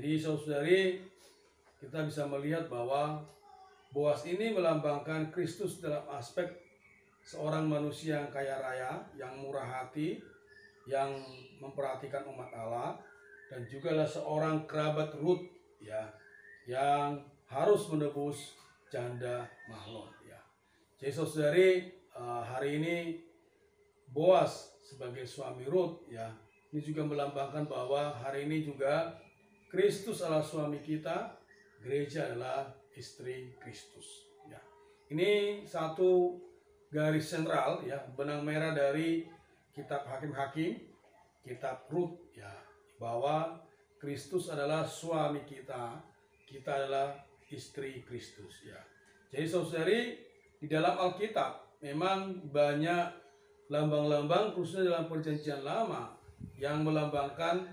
Jadi saudari, kita bisa melihat bahwa Boas ini melambangkan Kristus dalam aspek seorang manusia yang kaya raya, yang murah hati, yang memperhatikan umat Allah, dan juga lah seorang kerabat Rut ya, yang harus menebus janda Mahlon ya. Jadi saudari, hari ini Boas sebagai suami Rut ya, ini juga melambangkan bahwa hari ini juga Kristus adalah suami kita, gereja adalah istri Kristus ya. Ini satu garis sentral ya, benang merah dari kitab Hakim-Hakim, kitab Rut ya, bahwa Kristus adalah suami kita, kita adalah istri Kristus ya. Jadi saudari, di dalam Alkitab memang banyak lambang-lambang khususnya dalam Perjanjian Lama yang melambangkan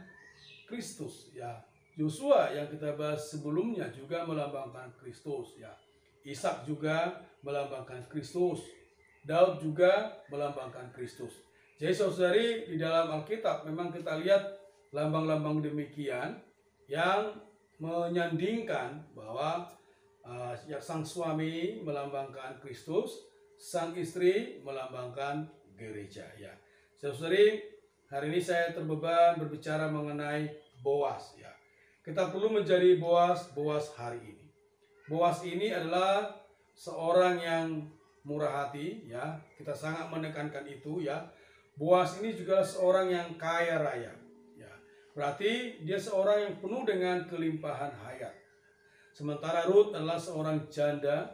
Kristus ya. Yosua yang kita bahas sebelumnya juga melambangkan Kristus ya. Ishak juga melambangkan Kristus. Daud juga melambangkan Kristus. Jadi saudari, di dalam Alkitab memang kita lihat lambang-lambang demikian yang menyandingkan bahwa sang suami melambangkan Kristus, sang istri melambangkan gereja ya. Saudari, hari ini saya terbeban berbicara mengenai Boas ya. Kita perlu menjadi Boas hari ini. Boas ini adalah seorang yang murah hati ya. Kita sangat menekankan itu ya. Boas ini juga seorang yang kaya raya ya. Berarti dia seorang yang penuh dengan kelimpahan hayat. Sementara Rut adalah seorang janda,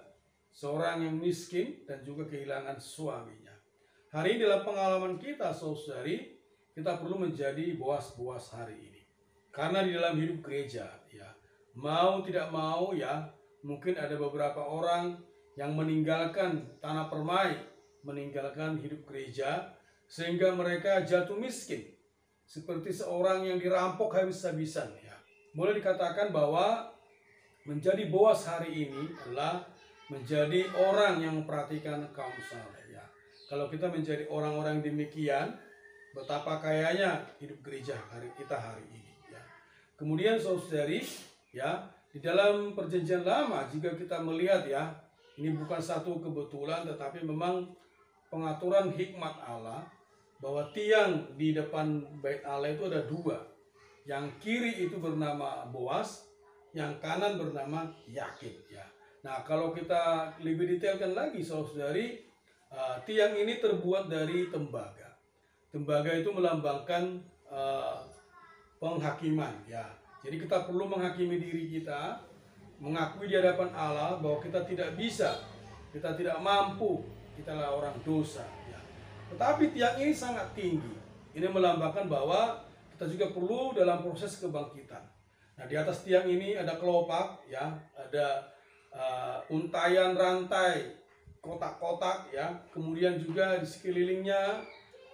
seorang yang miskin dan juga kehilangan suaminya. Hari ini dalam pengalaman kita saudari, kita perlu menjadi Boas hari ini. Karena di dalam hidup gereja ya, mau tidak mau ya, mungkin ada beberapa orang yang meninggalkan tanah permai, meninggalkan hidup gereja, sehingga mereka jatuh miskin. Seperti seorang yang dirampok habis-habisan ya. Boleh dikatakan bahwa menjadi Boas hari ini adalah menjadi orang yang memperhatikan kaum saleh ya. Kalau kita menjadi orang-orang demikian, betapa kayanya hidup gereja kita hari ini. Kemudian saudari ya, di dalam Perjanjian Lama jika kita melihat ya, ini bukan satu kebetulan tetapi memang pengaturan hikmat Allah bahwa tiang di depan bait Allah itu ada dua. Yang kiri itu bernama Boas, yang kanan bernama Yakin ya. Nah, kalau kita lebih detailkan lagi saudari, tiang ini terbuat dari tembaga. Tembaga itu melambangkan penghakiman ya. Jadi kita perlu menghakimi diri kita, mengakui di hadapan Allah bahwa kita tidak bisa, kita tidak mampu, kita adalah orang dosa ya. Tetapi tiang ini sangat tinggi. Ini melambangkan bahwa kita juga perlu dalam proses kebangkitan. Nah, di atas tiang ini ada kelopak ya, ada untayan rantai kotak-kotak ya. Kemudian juga di sekelilingnya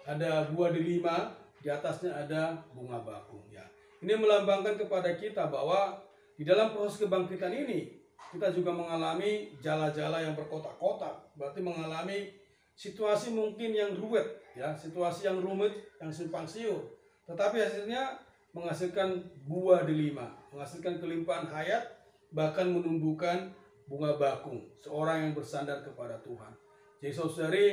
ada buah delima, di atasnya ada bunga bakung ya. Ini melambangkan kepada kita bahwa di dalam proses kebangkitan ini kita juga mengalami jala-jala yang berkotak-kotak, berarti mengalami situasi mungkin yang ruwet ya, situasi yang rumit, yang simpang siur. Tetapi hasilnya menghasilkan buah delima, menghasilkan kelimpahan hayat, bahkan menumbuhkan bunga bakung, seorang yang bersandar kepada Tuhan. Jadi saudari,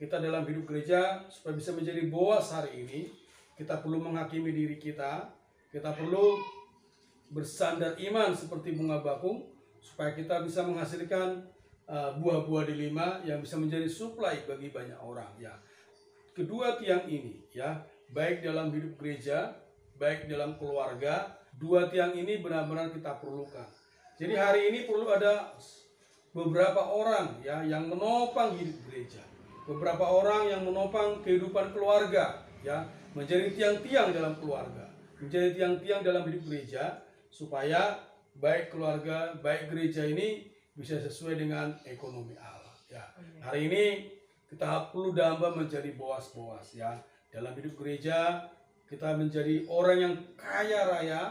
kita dalam hidup gereja supaya bisa menjadi Boas hari ini, kita perlu menghakimi diri kita perlu bersandar iman seperti bunga bakung, supaya kita bisa menghasilkan buah-buah delima yang bisa menjadi suplai bagi banyak orang ya. Kedua tiang ini ya, baik dalam hidup gereja, baik dalam keluarga, dua tiang ini benar-benar kita perlukan. Jadi hari ini perlu ada beberapa orang ya yang menopang hidup gereja, beberapa orang yang menopang kehidupan keluarga ya, menjadi tiang-tiang dalam keluarga, menjadi tiang-tiang dalam hidup gereja, supaya baik keluarga, baik gereja ini bisa sesuai dengan ekonomi Allah ya. Hari ini kita perlu damba menjadi Boas ya. Dalam hidup gereja kita menjadi orang yang kaya raya,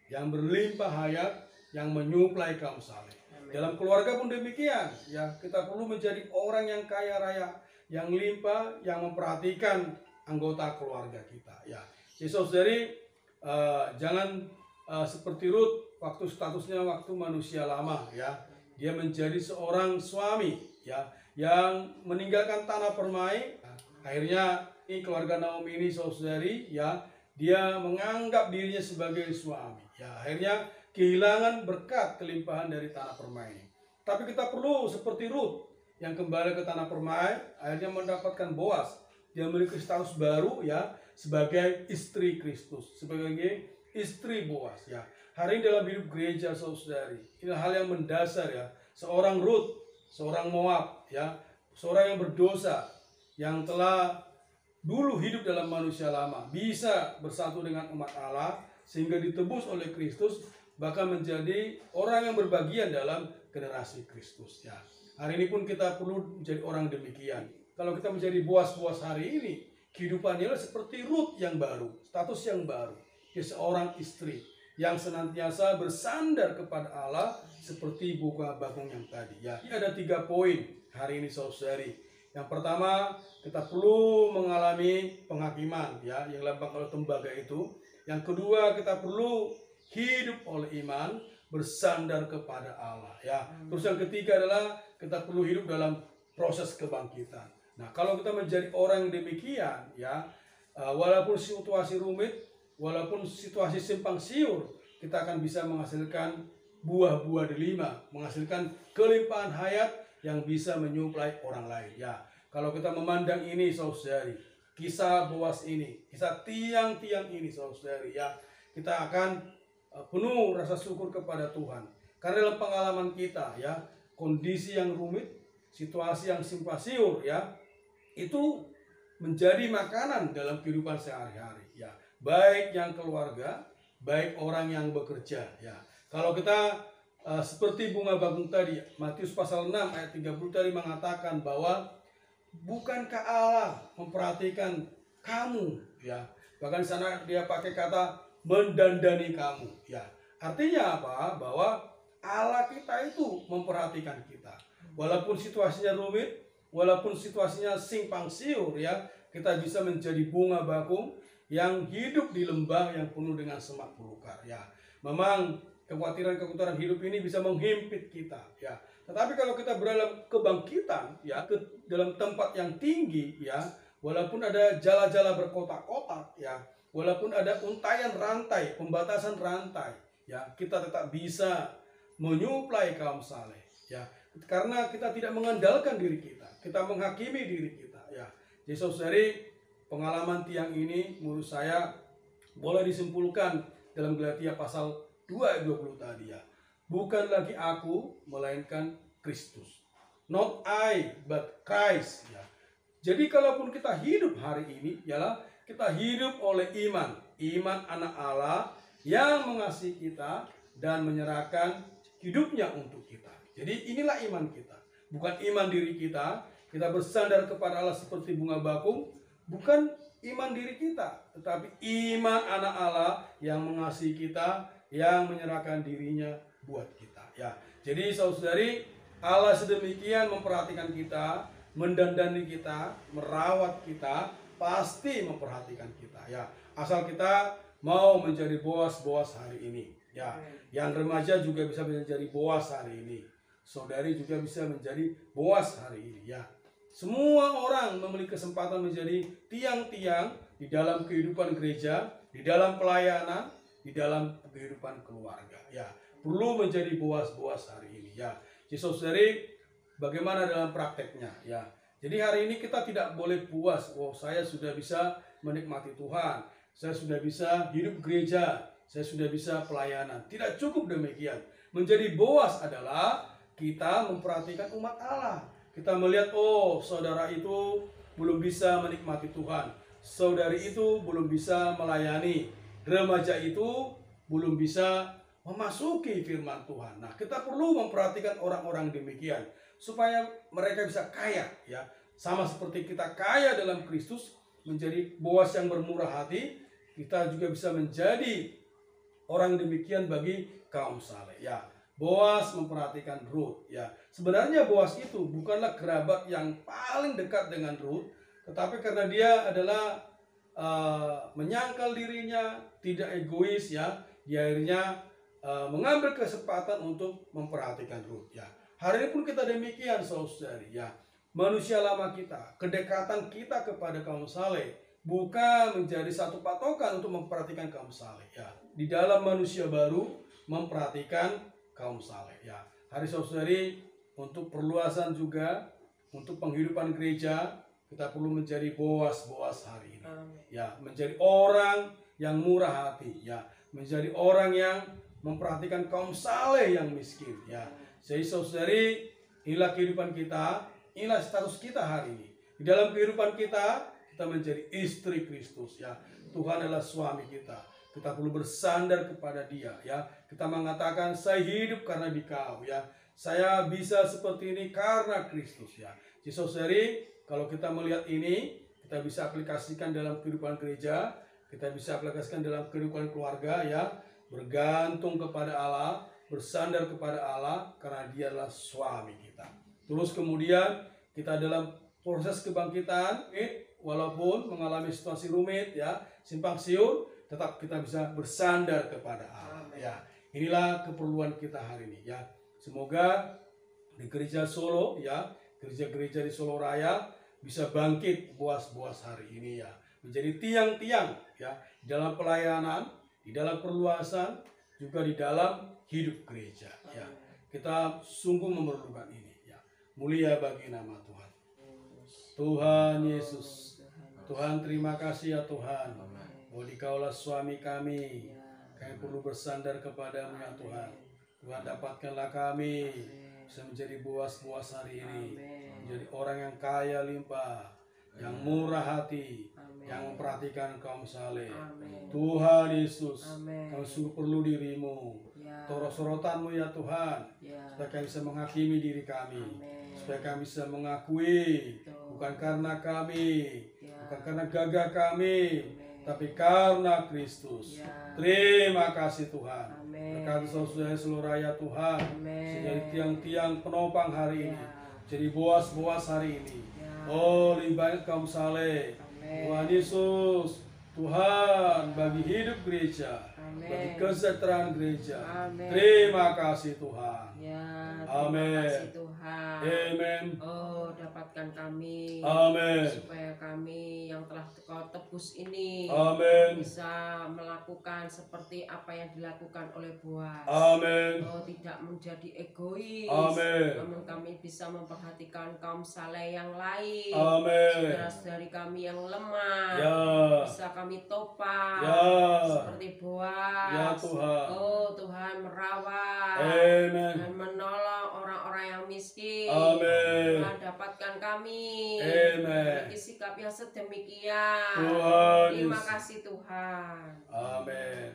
yang berlimpah hayat, yang menyuplai kaum saleh. Dalam keluarga pun demikian ya, kita perlu menjadi orang yang kaya raya, yang limpah, yang memperhatikan anggota keluarga kita ya. Jadi saudari, jangan seperti Rut waktu statusnya waktu manusia lama, ya. Dia menjadi seorang suami, ya, yang meninggalkan tanah permai. Akhirnya ini keluarga Naomi ini, saudari, ya, dia menganggap dirinya sebagai suami, ya. Akhirnya kehilangan berkat kelimpahan dari tanah permai. Tapi kita perlu seperti Rut yang kembali ke tanah permai, akhirnya mendapatkan Boas. Dia memiliki status baru, ya, sebagai istri Kristus, sebagai istri Boas, ya. Hari ini dalam hidup gereja, saudari, ini hal yang mendasar, ya. Seorang Rut, seorang Moab, ya, seorang yang berdosa, yang telah dulu hidup dalam manusia lama, bisa bersatu dengan umat Allah sehingga ditebus oleh Kristus, bahkan menjadi orang yang berbagian dalam generasi Kristus, ya. Hari ini pun kita perlu menjadi orang demikian. Kalau kita menjadi Boas hari ini, kehidupannya seperti Rut yang baru, status yang baru. Dia seorang istri yang senantiasa bersandar kepada Allah seperti bunga bakung yang tadi, ya. Ini ada 3 poin hari ini, saudari. Yang pertama, kita perlu mengalami penghakiman, ya, yang lambang oleh tembaga itu. Yang kedua, kita perlu hidup oleh iman, bersandar kepada Allah, ya. Terus yang ketiga adalah kita perlu hidup dalam proses kebangkitan. Nah, kalau kita menjadi orang yang demikian, ya, walaupun situasi rumit, walaupun situasi simpang siur, kita akan bisa menghasilkan buah-buah delima, menghasilkan kelimpahan hayat yang bisa menyuplai orang lain, ya. Kalau kita memandang ini, saudari, kisah Boas ini, kisah tiang-tiang ini, saudari, ya, kita akan penuh rasa syukur kepada Tuhan. Karena dalam pengalaman kita, ya, kondisi yang rumit, situasi yang simpang siur, ya, itu menjadi makanan dalam kehidupan sehari-hari, ya. Baik yang keluarga, baik orang yang bekerja, ya. Kalau kita seperti bunga bakung tadi, Matius pasal 6 ayat 30 tadi mengatakan bahwa bukankah Allah memperhatikan kamu, ya. Bahkan di sana dia pakai kata mendandani kamu, ya. Artinya apa? Bahwa Allah kita itu memperhatikan kita. Walaupun situasinya rumit, walaupun situasinya simpang siur, ya, kita bisa menjadi bunga bakung yang hidup di lembah yang penuh dengan semak belukar, ya. Memang kekhawatiran hidup ini bisa menghimpit kita, ya. Tetapi kalau kita berada dalam kebangkitan, ya, dalam tempat yang tinggi, ya, walaupun ada jala-jala berkotak-kotak, ya, walaupun ada untayan rantai, pembatasan rantai, ya, kita tetap bisa menyuplai kaum saleh, ya. Karena kita tidak mengandalkan diri kita menghakimi diri kita, ya. Jadi saudari, pengalaman tiang ini menurut saya boleh disimpulkan dalam Galatia pasal 2 ayat 20 tadi, ya. Bukan lagi aku, melainkan Kristus. Not I, but Christ, ya. Jadi kalaupun kita hidup hari ini, ialah kita hidup oleh iman. Iman anak Allah yang mengasihi kita dan menyerahkan hidupnya untuk kita. Jadi inilah iman kita. Bukan iman diri kita. Kita bersandar kepada Allah seperti bunga bakung. Bukan iman diri kita, tetapi iman anak Allah yang mengasihi kita, yang menyerahkan dirinya buat kita, ya. Jadi saudari, Allah sedemikian memperhatikan kita, mendandani kita, merawat kita, pasti memperhatikan kita, ya. Asal kita mau menjadi Boas hari ini, ya. Yang remaja juga bisa menjadi Boas hari ini. Saudari juga bisa menjadi Boas hari ini, ya. Semua orang memiliki kesempatan menjadi tiang-tiang di dalam kehidupan gereja, di dalam pelayanan, di dalam kehidupan keluarga, ya. Perlu menjadi Boas hari ini, ya. Jadi saudari, bagaimana dalam prakteknya, ya. Jadi hari ini kita tidak boleh puas, oh saya sudah bisa menikmati Tuhan, saya sudah bisa hidup gereja, saya sudah bisa pelayanan. Tidak cukup demikian. Menjadi Boas adalah kita memperhatikan umat Allah. Kita melihat, oh saudara itu belum bisa menikmati Tuhan, saudari itu belum bisa melayani, remaja itu belum bisa memasuki firman Tuhan. Nah, kita perlu memperhatikan orang-orang demikian supaya mereka bisa kaya, ya. Sama seperti kita kaya dalam Kristus, menjadi Boas yang bermurah hati, kita juga bisa menjadi orang demikian bagi kaum saleh, ya. Boas memperhatikan Rut, ya. Sebenarnya Boas itu bukanlah kerabat yang paling dekat dengan Rut, tetapi karena dia adalah menyangkal dirinya, tidak egois, ya. dia akhirnya mengambil kesempatan untuk memperhatikan Rut. Ya, hari ini pun kita demikian, saudari. Ya, manusia lama kita, kedekatan kita kepada kaum saleh bukan menjadi satu patokan untuk memperhatikan kaum saleh. Ya, di dalam manusia baru memperhatikan kaum saleh. Ya, hari saudari, untuk perluasan juga untuk penghidupan gereja, kita perlu menjadi Boas hari ini. Ya, menjadi orang yang murah hati. Ya, menjadi orang yang memperhatikan kaum saleh yang miskin. Ya, jadi saudari, inilah kehidupan kita, inilah status kita hari ini. Di dalam kehidupan kita menjadi istri Kristus. Ya, Tuhan adalah suami kita. Kita perlu bersandar kepada Dia. Ya, kita mengatakan saya hidup karena Dikau. Ya, saya bisa seperti ini karena Kristus. Ya, jadi saudari, kalau kita melihat ini, kita bisa aplikasikan dalam kehidupan gereja, kita bisa aplikasikan dalam kehidupan keluarga. Ya, bergantung kepada Allah, bersandar kepada Allah karena Dia adalah suami kita. Terus kemudian kita dalam proses kebangkitan, walaupun mengalami situasi rumit, ya, simpang siur, tetap kita bisa bersandar kepada Allah. Ya, inilah keperluan kita hari ini. Ya, semoga di gereja Solo, ya, gereja-gereja di Solo Raya bisa bangkit Boas hari ini, ya, menjadi tiang-tiang, ya, di dalam pelayanan, di dalam perluasan, juga di dalam hidup gereja. Ya, kita sungguh memerlukan ini. Ya, mulia bagi nama Tuhan. Tuhan Yesus, Tuhan terima kasih ya Tuhan. Oh, Dikaulah suami kami. Kami perlu bersandar kepadamu ya Tuhan. Tuhan, dapatkanlah kami bisa menjadi Boas hari ini, menjadi orang yang kaya limpah, yang murah hati, yang memperhatikan kaum saleh. Tuhan Yesus, kami sungguh perlu dirimu, sorotanmu ya Tuhan, supaya kami bisa menghakimi diri kami, supaya kami bisa mengakui bukan karena kami, bukan karena gagah kami, tapi karena Kristus. Terima kasih Tuhan. Berkati saudara seluruh rakyat Tuhan, menjadi tiang-tiang penopang hari ini, jadi Boas hari ini. Oh, lebih banyak kaum saleh. Tuhan Yesus, Tuhan, bagi hidup gereja, bagi kesejahteraan gereja. Terima kasih Tuhan. Terima kasih Tuhan. Amen. Oh, dapatkan kami. Amen. Supaya kami yang telah Kau tebus ini, Amen, bisa melakukan seperti apa yang dilakukan oleh Boas. Amen. Oh, tidak menjadi egois. Amen. Namun kami bisa memperhatikan kaum saleh yang lain. Amen. Saudara-saudari kami yang lemah. Ya. Bisa kami topang. Ya. Seperti Boas. Ya Tuhan. Oh, Tuhan merawat. Amen. Dan menolong orang-orang yang miskin. Amen. Tuhan, dapatkan kami. Amen. Memiliki sikap yang sedemikian. Tuhan Terima Yesus. kasih Tuhan. Amin.